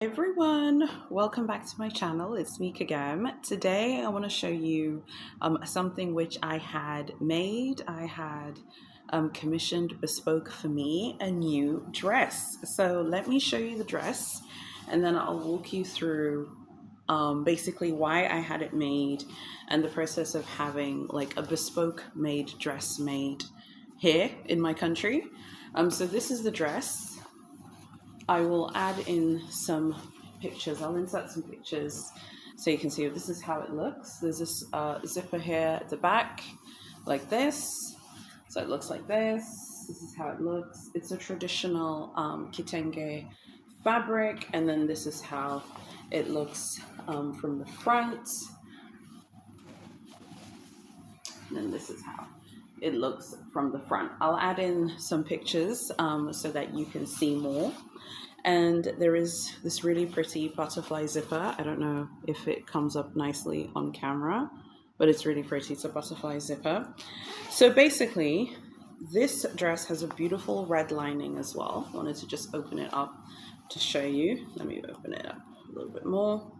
Everyone, welcome back to my channel. It's Meek again. Today I want to show you something which I had made. I had commissioned Bespoke for me a new dress. So let me show you the dress and then I'll walk you through basically why I had it made and the process of having like a bespoke made dress made here in my country. So this is the dress. I will add in some pictures. I'll insert some pictures so you can see this is how it looks. There's this zipper here at the back like this. So it looks like this. This is how it looks. It's a traditional Kitenge fabric, and then this is how it looks from the front. And then this is how it looks from the front. I'll add in some pictures so that you can see more. And there is this really pretty butterfly zipper. I don't know if it comes up nicely on camera, but it's really pretty. It's a butterfly zipper. So basically, this dress has a beautiful red lining as well. I wanted to just open it up to show you. Let me open it up a little bit more.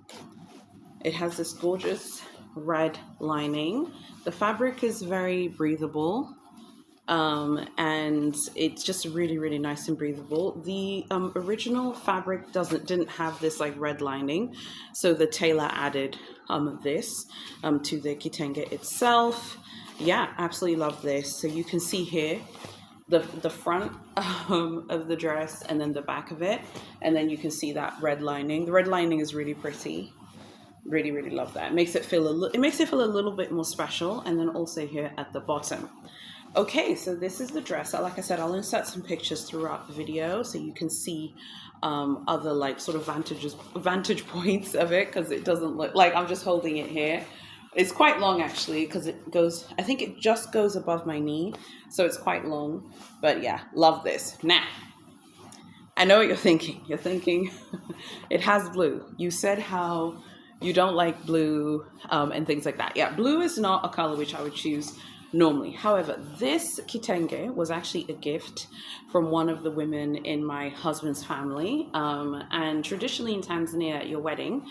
It has this gorgeous red lining. The fabric is very breathable. And it's just really nice and breathable. The original fabric didn't have this like red lining, so the tailor added this to the kitenge itself. Yeah, absolutely love this. So you can see here the front of the dress and then the back of it, and then you can see that red lining. The red lining is really pretty. Really love that. It makes it feel a little bit more special. And then also here at the bottom. Okay, so this is the dress. Like I said, I'll insert some pictures throughout the video so you can see other like sort of vantage points of it, because it doesn't look like I'm just holding it here. It's quite long actually, because I think it just goes above my knee, so it's quite long. But yeah, love this. Now, I know what you're thinking. You're thinking it has blue. You said how you don't like blue and things like that. Yeah, blue is not a color which I would choose normally. However, this kitenge was actually a gift from one of the women in my husband's family. And traditionally in Tanzania at your wedding,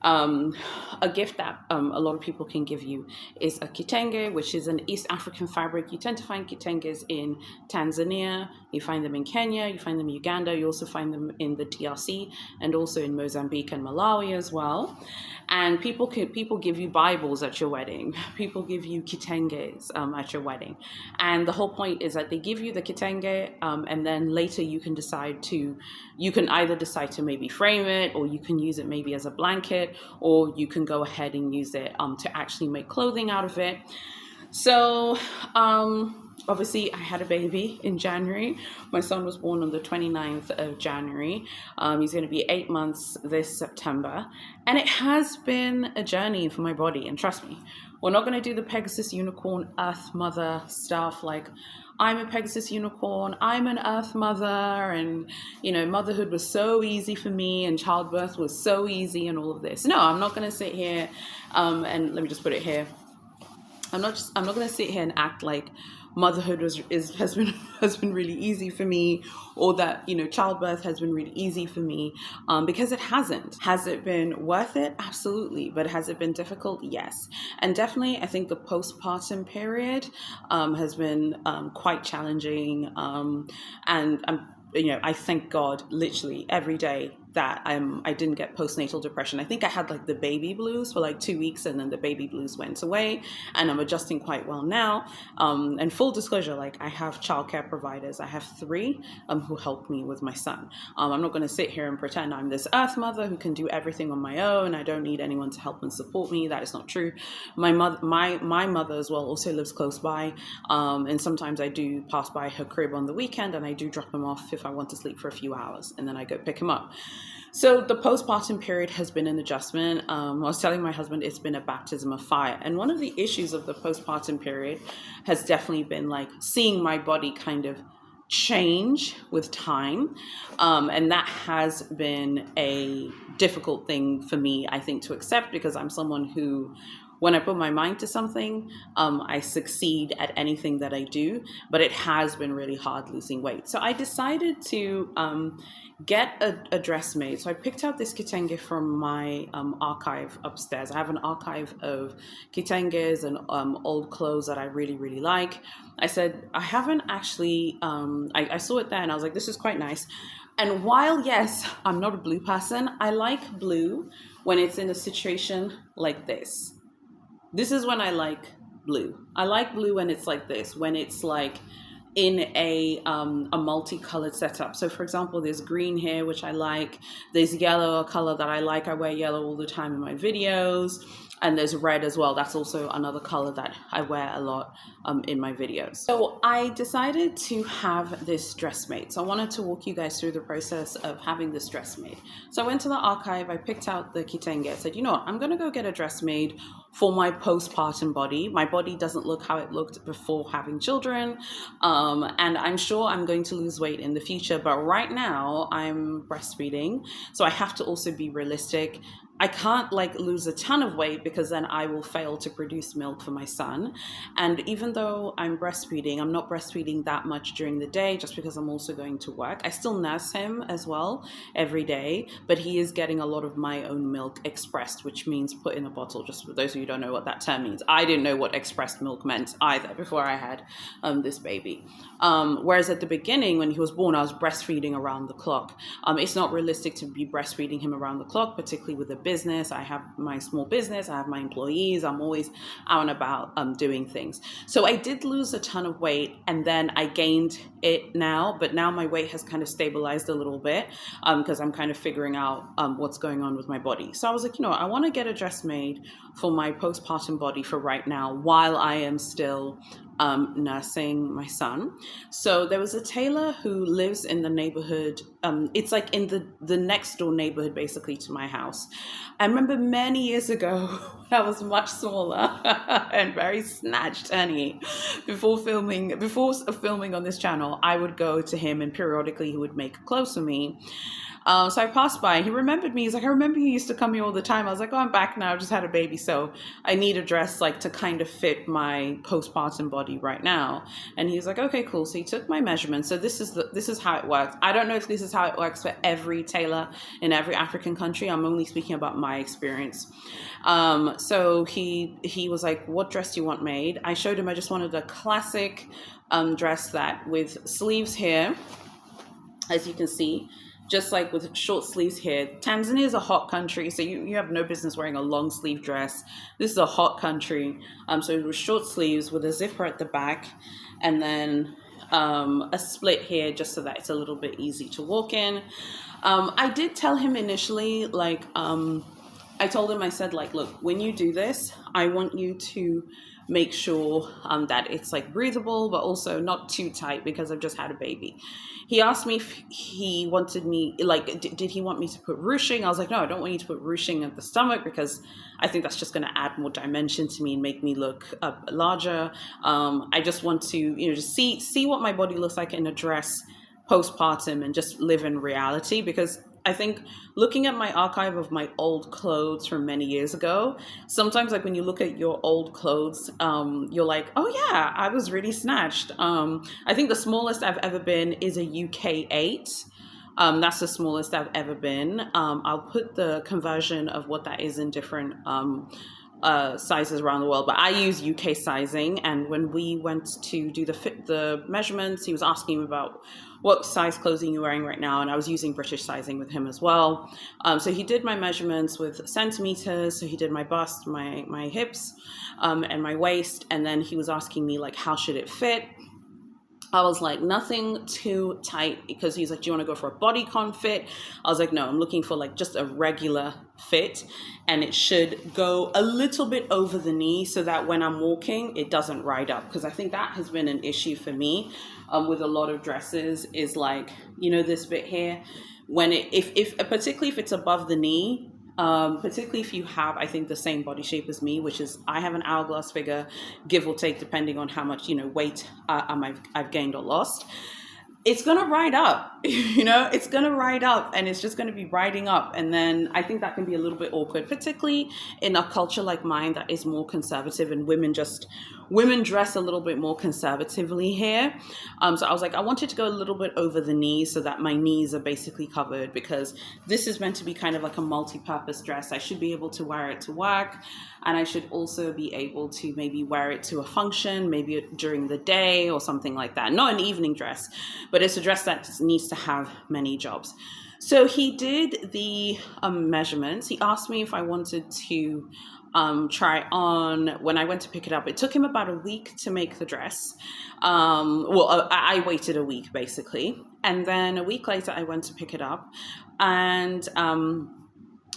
a gift that a lot of people can give you is a kitenge, which is an East African fabric. You tend to find kitenges in Tanzania, you find them in Kenya, you find them in Uganda, you also find them in the DRC and also in Mozambique and Malawi as well. And people give you Bibles at your wedding. People give you kitenges at your wedding. And the whole point is that they give you the kitenge and then later you can either decide to maybe frame it, or you can use it maybe as a blanket, or you can go ahead and use it to actually make clothing out of it. So obviously I had a baby in January. My son was born on the 29th of January. He's going to be 8 months this September. And it has been a journey for my body. And trust me, we're not going to do the Pegasus unicorn earth mother stuff like I'm a Pegasus unicorn, I'm an earth mother, and motherhood was so easy for me and childbirth was so easy and all of this. No, I'm not going to sit here and let me just put it here. I'm not going to sit here and act like motherhood has been really easy for me, or that childbirth has been really easy for me, because it hasn't. Has it been worth it? Absolutely. But has it been difficult? Yes. And definitely I think the postpartum period has been quite challenging, and I thank God literally every day that I didn't get postnatal depression. I think I had like the baby blues for like 2 weeks, and then the baby blues went away, and I'm adjusting quite well now. And full disclosure, like I have childcare providers. I have 3 who help me with my son. I'm not going to sit here and pretend I'm this earth mother who can do everything on my own. I don't need anyone to help and support me. That is not true. My mother as well also lives close by, and sometimes I do pass by her crib on the weekend, and I do drop him off if I want to sleep for a few hours, and then I go pick him up. So the postpartum period has been an adjustment. I was telling my husband it's been a baptism of fire. And one of the issues of the postpartum period has definitely been like seeing my body kind of change with time. And that has been a difficult thing for me, I think, to accept, because I'm someone who when I put my mind to something, I succeed at anything that I do, but it has been really hard losing weight. So I decided to get a dress made. So I picked out this kitenge from my archive upstairs. I have an archive of kitenges and old clothes that I really, really like. I said, I haven't actually, I saw it there and I was like, this is quite nice. And while, yes, I'm not a blue person, I like blue when it's in a situation like this. This is when I like blue. I like blue when it's like this, when it's like in a multicolored setup. So for example, there's green here, which I like. There's yellow, a color that I like. I wear yellow all the time in my videos. And there's red as well. That's also another color that I wear a lot in my videos. So I decided to have this dress made. So I wanted to walk you guys through the process of having this dress made. So I went to the archive, I picked out the kitenge. I said, you know what, I'm gonna go get a dress made for my postpartum body. My body doesn't look how it looked before having children. And I'm sure I'm going to lose weight in the future, but right now I'm breastfeeding. So I have to also be realistic. I can't like lose a ton of weight because then I will fail to produce milk for my son. And even though I'm breastfeeding, I'm not breastfeeding that much during the day just because I'm also going to work. I still nurse him as well every day, but he is getting a lot of my own milk expressed, which means put in a bottle. Just for those of you who don't know what that term means. I didn't know what expressed milk meant either before I had this baby. Whereas at the beginning when he was born, I was breastfeeding around the clock. It's not realistic to be breastfeeding him around the clock, particularly with a business. I have my small business, I have my employees, I'm always out and about doing things. So I did lose a ton of weight and then I gained it now, but now my weight has kind of stabilized a little bit because I'm kind of figuring out what's going on with my body. So I was like, you know what, I want to get a dress made for my postpartum body for right now while I am still nursing my son. So there was a tailor who lives in the neighborhood. It's like in the next door neighborhood, basically, to my house. I remember many years ago, when I was much smaller and very snatched, honey. Before filming on this channel, I would go to him and periodically he would make clothes for me. So I passed by. He remembered me. He's like, I remember you used to come here all the time. I was like, oh, I'm back now. I just had a baby, so I need a dress like to kind of fit my postpartum body right now. And he was like, okay, cool. So he took my measurements. So this is how it works. I don't know if this is how it works for every tailor in every African country. I'm only speaking about my experience. So he was like, what dress do you want made? I showed him. I just wanted a classic dress that with sleeves here, as you can see. Just like with short sleeves here. Tanzania is a hot country, so you have no business wearing a long sleeve dress. This is a hot country. So it was short sleeves with a zipper at the back and then a split here just so that it's a little bit easy to walk in. I did tell him initially, like, I told him, I said, like, look, when you do this, I want you to make sure that it's like breathable, but also not too tight because I've just had a baby. He asked me if he wanted me, like, did he want me to put ruching? I was like, no, I don't want you to put ruching at the stomach because I think that's just going to add more dimension to me and make me look larger. I just want to, you know, just see what my body looks like in a dress postpartum and just live in reality, because I think looking at my archive of my old clothes from many years ago, sometimes like when you look at your old clothes, you're like, oh yeah, I was really snatched. I think the smallest I've ever been is a UK 8. That's the smallest I've ever been. I'll put the conversion of what that is in different sizes around the world, but I use UK sizing. And when we went to do the measurements, he was asking me about what size clothing you're wearing right now, and I was using British sizing with him as well. So he did my measurements with centimeters. So he did my bust, my hips, and my waist, and then he was asking me like, how should it fit? I was like, nothing too tight, because he's like, do you want to go for a bodycon fit? I was like, no, I'm looking for like just a regular fit, and it should go a little bit over the knee so that when I'm walking, it doesn't ride up. Because I think that has been an issue for me with a lot of dresses, is like, you know, this bit here, when if particularly if it's above the knee, particularly if you have, I think, the same body shape as me, which is I have an hourglass figure, give or take, depending on how much, you know, weight I've gained or lost. it's going to ride up. It's going to ride up, and it's just going to be riding up. And then I think that can be a little bit awkward, particularly in a culture like mine that is more conservative, and women dress a little bit more conservatively here. So I was like, I wanted to go a little bit over the knees so that my knees are basically covered, because this is meant to be kind of like a multi-purpose dress. I should be able to wear it to work, and I should also be able to maybe wear it to a function, maybe during the day or something like that. Not an evening dress, but it's a dress that needs to have many jobs. So he did the measurements. He asked me if I wanted to try on. When I went to pick it up, it took him about a week to make the dress. I waited a week basically. And then a week later, I went to pick it up. And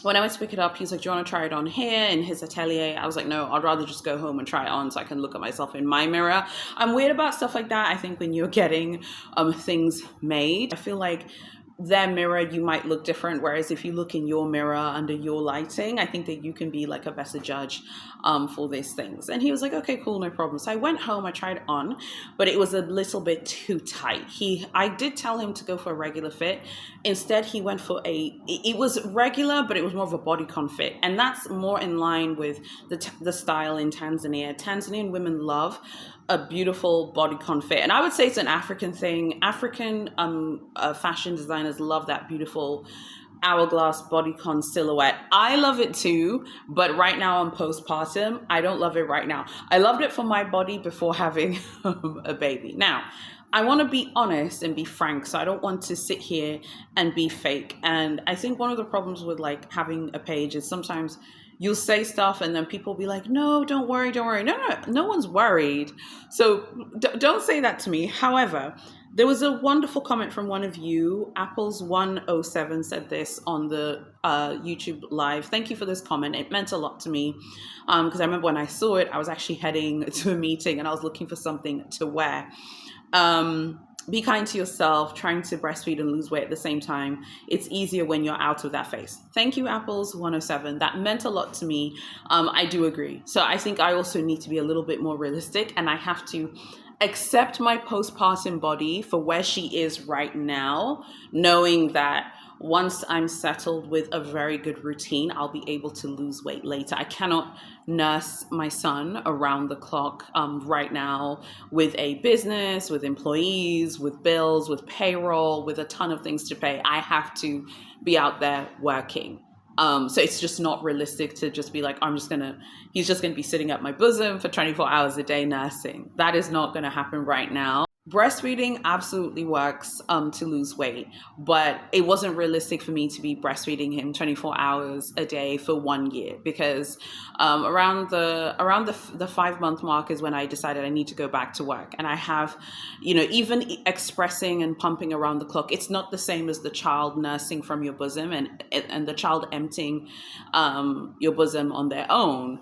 when I went to pick it up, he's like, do you want to try it on here in his atelier? I was like, no, I'd rather just go home and try it on so I can look at myself in my mirror. I'm weird about stuff like that. I think when you're getting things made, I feel like their mirror, you might look different. Whereas if you look in your mirror under your lighting, I think that you can be like a better judge for these things. And he was like, okay, cool, no problem. So I went home, I tried it on, but it was a little bit too tight. I did tell him to go for a regular fit. Instead, he went for it was regular, but it was more of a bodycon fit. And that's more in line with the style in Tanzania. Tanzanian women love a beautiful bodycon fit. And I would say it's an African thing. African fashion designers love that beautiful hourglass bodycon silhouette. I love it too, but right now I'm postpartum. I don't love it right now. I loved it for my body before having a baby. Now, I want to be honest and be frank, so I don't want to sit here and be fake. And I think one of the problems with like having a page is sometimes you'll say stuff and then people will be like, no, don't worry. No one's worried. So don't say that to me. However, there was a wonderful comment from one of you. Apples107 said this on the YouTube live. Thank you for this comment. It meant a lot to me because I remember when I saw it, I was actually heading to a meeting and I was looking for something to wear. Be kind to yourself. Trying to breastfeed and lose weight at the same time, it's easier when you're out of that phase. Thank you, Apples107. That meant a lot to me. I do agree. So I think I also need to be a little bit more realistic, and I have to accept my postpartum body for where she is right now, knowing that once I'm settled with a very good routine, I'll be able to lose weight later. I cannot nurse my son around the clock right now with a business, with employees, with bills, with payroll, with a ton of things to pay. I have to be out there working. So it's just not realistic to just be like, he's just gonna be sitting at my bosom for 24 hours a day nursing. That is not gonna happen right now. Breastfeeding absolutely works to lose weight, but it wasn't realistic for me to be breastfeeding him 24 hours a day for 1 year, because around the 5-month mark is when I decided I need to go back to work. And I have, even expressing and pumping around the clock, it's not the same as the child nursing from your bosom and the child emptying your bosom on their own.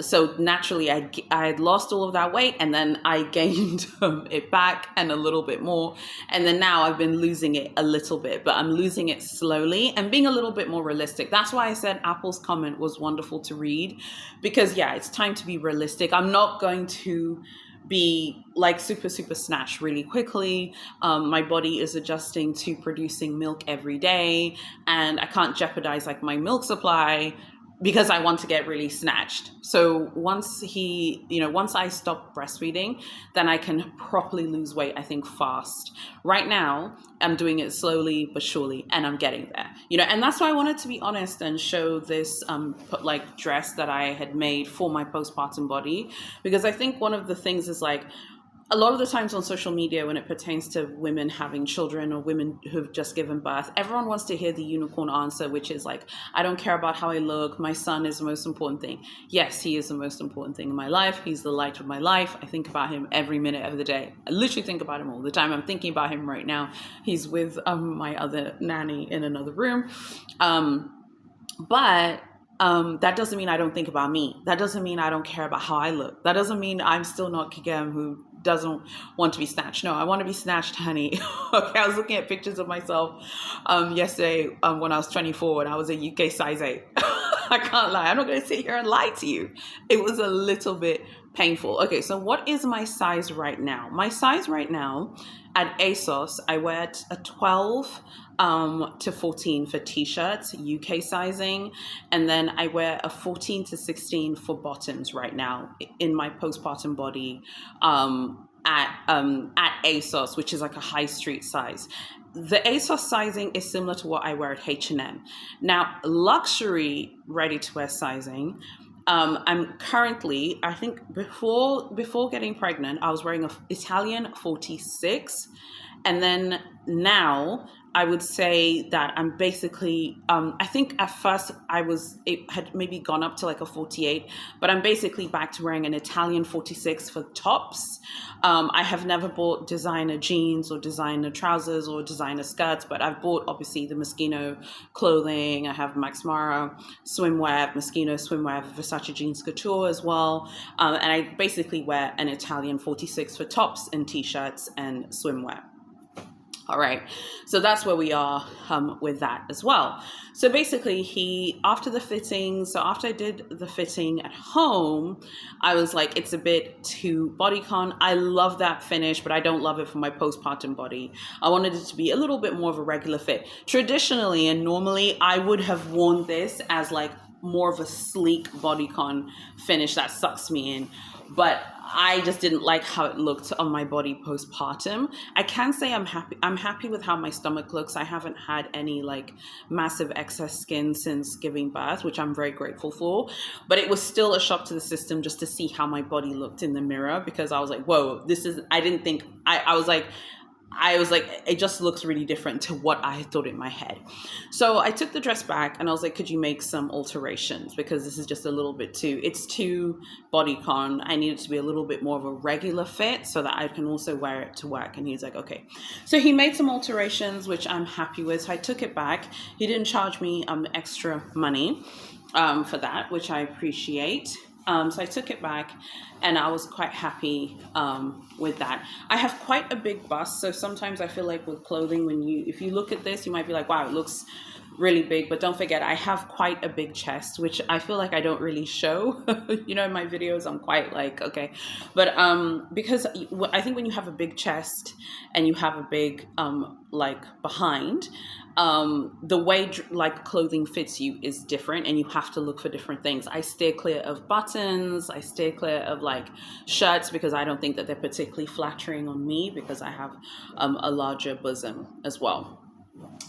So naturally I had lost all of that weight, and then I gained it back and a little bit more, and then now I've been losing it a little bit, but I'm losing it slowly and being a little bit more realistic. That's why I said Apple's comment was wonderful to read, because it's time to be realistic. I'm not going to be like super snatched really quickly. My body is adjusting to producing milk every day, and I can't jeopardize like my milk supply because I want to get really snatched. So once I stop breastfeeding, then I can properly lose weight, I think, fast. Right now, I'm doing it slowly but surely, and I'm getting there. And that's why I wanted to be honest and show this dress that I had made for my postpartum body, because I think one of the things is like, a lot of the times on social media, when it pertains to women having children or women who've just given birth, everyone wants to hear the unicorn answer, which is like, I don't care about how I look. My son is the most important thing. Yes, he is the most important thing in my life. He's the light of my life. I think about him every minute of the day. I literally think about him all the time. I'm thinking about him right now. He's with my other nanny in another room. But that doesn't mean I don't think about me. That doesn't mean I don't care about how I look. That doesn't mean I'm still not Kigem who doesn't want to be snatched. No, I want to be snatched, honey. Okay, I was looking at pictures of myself yesterday when I was 24 and I was a UK size 8. I can't lie. I'm not going to sit here and lie to you. It was a little bit painful. Okay, so what is my size right now? My size right now at ASOS, I wear a 12 to 14 for t-shirts, UK sizing, and then I wear a 14 to 16 for bottoms right now in my postpartum body at ASOS, which is like a high street size. The ASOS sizing is similar to what I wear at H&M. Now, luxury ready-to-wear sizing, I'm currently, I think before getting pregnant, I was wearing a Italian 46, and then now I would say that I'm basically, I think at first it had maybe gone up to like a 48, but I'm basically back to wearing an Italian 46 for tops. I have never bought designer jeans or designer trousers or designer skirts, but I've bought obviously the Moschino clothing. I have MaxMara swimwear, Moschino swimwear, Versace jeans couture as well. And I basically wear an Italian 46 for tops and t-shirts and swimwear. All right, so that's where we are with that as well. So basically after the fitting, so after I did the fitting at home, I was like, it's a bit too bodycon. I love that finish, but I don't love it for my postpartum body. I wanted it to be a little bit more of a regular fit. Traditionally and normally, I would have worn this as like more of a sleek bodycon finish that sucks me in. But I just didn't like how it looked on my body postpartum. I can say I'm happy. I'm happy with how my stomach looks. I haven't had any like massive excess skin since giving birth, which I'm very grateful for. But it was still a shock to the system just to see how my body looked in the mirror, because I was like, whoa, I didn't think, I was like, it just looks really different to what I had thought in my head. So I took the dress back and I was like, could you make some alterations? Because this is just a little bit it's too bodycon. I need it to be a little bit more of a regular fit so that I can also wear it to work. And he's like, okay. So he made some alterations, which I'm happy with. So I took it back. He didn't charge me extra money for that, which I appreciate. So I took it back and I was quite happy with that. I have quite a big bust, so sometimes I feel like with clothing, if you look at this, you might be like, wow, it looks really big, but don't forget, I have quite a big chest, which I feel like I don't really show. In my videos, I'm quite like, okay. But because I think when you have a big chest and you have a big like behind, the way like clothing fits you is different, and you have to look for different things. I steer clear of buttons. I steer clear of like shirts because I don't think that they're particularly flattering on me because I have a larger bosom as well.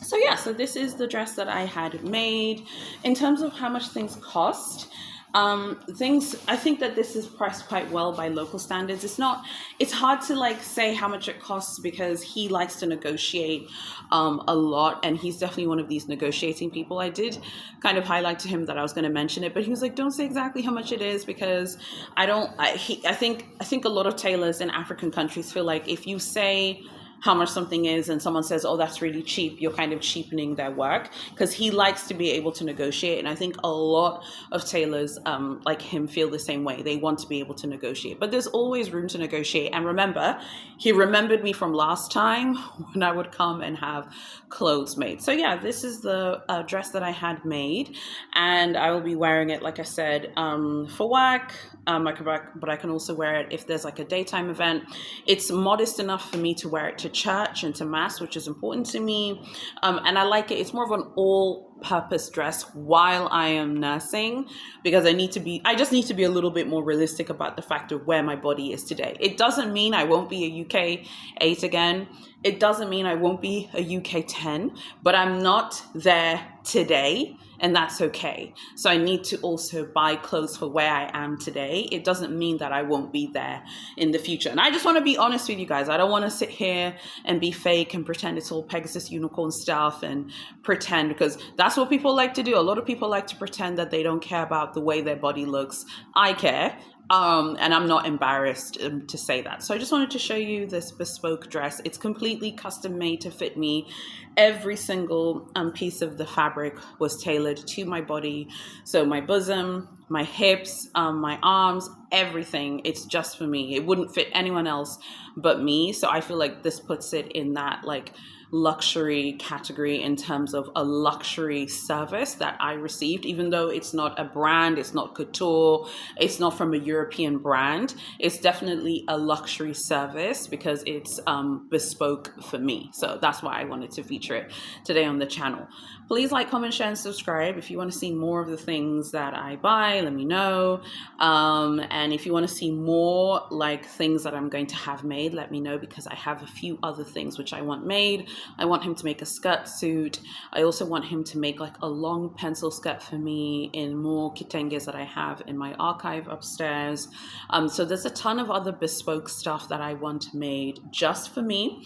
So yeah, so this is the dress that I had made. In terms of how much things cost, I think that this is priced quite well by local standards. It's hard to like say how much it costs because he likes to negotiate a lot, and he's definitely one of these negotiating people. I did kind of highlight to him that I was going to mention it, but he was like, don't say exactly how much it is, because I think a lot of tailors in African countries feel like if you say how much something is and someone says, oh, that's really cheap, you're kind of cheapening their work, because he likes to be able to negotiate. And I think a lot of tailors like him feel the same way. They want to be able to negotiate, but there's always room to negotiate. And remember, he remembered me from last time when I would come and have clothes made. So yeah, this is the dress that I had made, and I will be wearing it, like I said, for work. But I can also wear it if there's like a daytime event. It's modest enough for me to wear it to church and to mass, which is important to me. And I like it. It's more of an all-purpose dress while I am nursing, because I just need to be a little bit more realistic about the fact of where my body is today. It doesn't mean I won't be a UK 8 again. It doesn't mean I won't be a UK 10, but I'm not there today, and that's okay. So I need to also buy clothes for where I am today. It doesn't mean that I won't be there in the future. And I just want to be honest with you guys. I don't want to sit here and be fake and pretend it's all Pegasus unicorn stuff and pretend, because that's what people like to do. A lot of people like to pretend that they don't care about the way their body looks. I care. And I'm not embarrassed to say that. So I just wanted to show you this bespoke dress. It's completely custom made to fit me. Every single piece of the fabric was tailored to my body. So my bosom, my hips, my arms, everything. It's just for me. It wouldn't fit anyone else but me. So I feel like this puts it in that like luxury category in terms of a luxury service that I received, even though it's not a brand, it's not couture, it's not from a European brand. It's definitely a luxury service because it's bespoke for me. So that's why I wanted to feature it today on the channel. Please like, comment, share, and subscribe. If you want to see more of the things that I buy, let me know. And if you want to see more like things that I'm going to have made, let me know, because I have a few other things which I want made. I want him to make a skirt suit. I also want him to make like a long pencil skirt for me in more kitenges that I have in my archive upstairs. So there's a ton of other bespoke stuff that I want made just for me,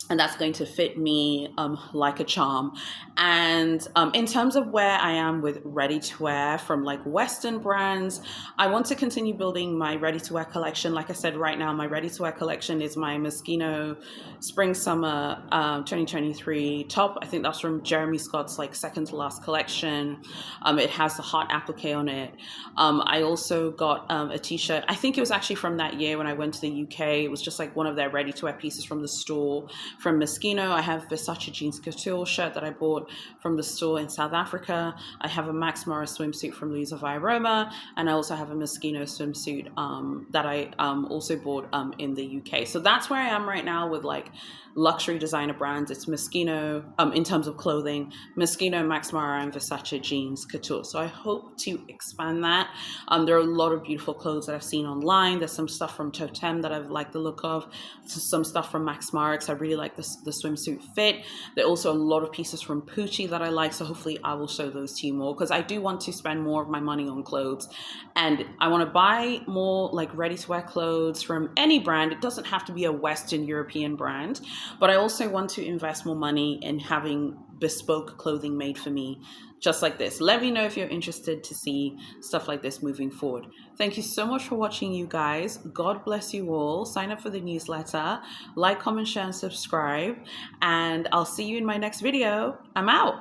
and that's going to fit me like a charm. And in terms of where I am with ready-to-wear from like Western brands, I want to continue building my ready-to-wear collection. Like I said, right now my ready-to-wear collection is my Moschino Spring Summer 2023 top. I think that's from Jeremy Scott's like second to last collection. It has the heart applique on it. I also got a t-shirt. I think it was actually from that year when I went to the UK. It was just like one of their ready-to-wear pieces from the store from Moschino. I have Versace jeans couture shirt that I bought from the store in South Africa. I have a MaxMara swimsuit from Louisa Via Roma, and I also have a Moschino swimsuit that I also bought in the UK. So that's where I am right now with like luxury designer brands. It's Moschino in terms of clothing, Moschino, MaxMara, and Versace jeans couture. So I hope to expand that. There are a lot of beautiful clothes that I've seen online. There's some stuff from Totem that I've liked the look of, some stuff from MaxMara because I really like the swimsuit fit. There are also a lot of pieces from Pucci that I like, so hopefully I will show those to you more, because I do want to spend more of my money on clothes, and I want to buy more like ready-to-wear clothes from any brand. It doesn't have to be a Western European brand, but I also want to invest more money in having bespoke clothing made for me just like this. Let me know if you're interested to see stuff like this moving forward. Thank you so much for watching, you guys. God bless you all. Sign up for the newsletter, like, comment, share, and subscribe, and I'll see you in my next video. I'm out.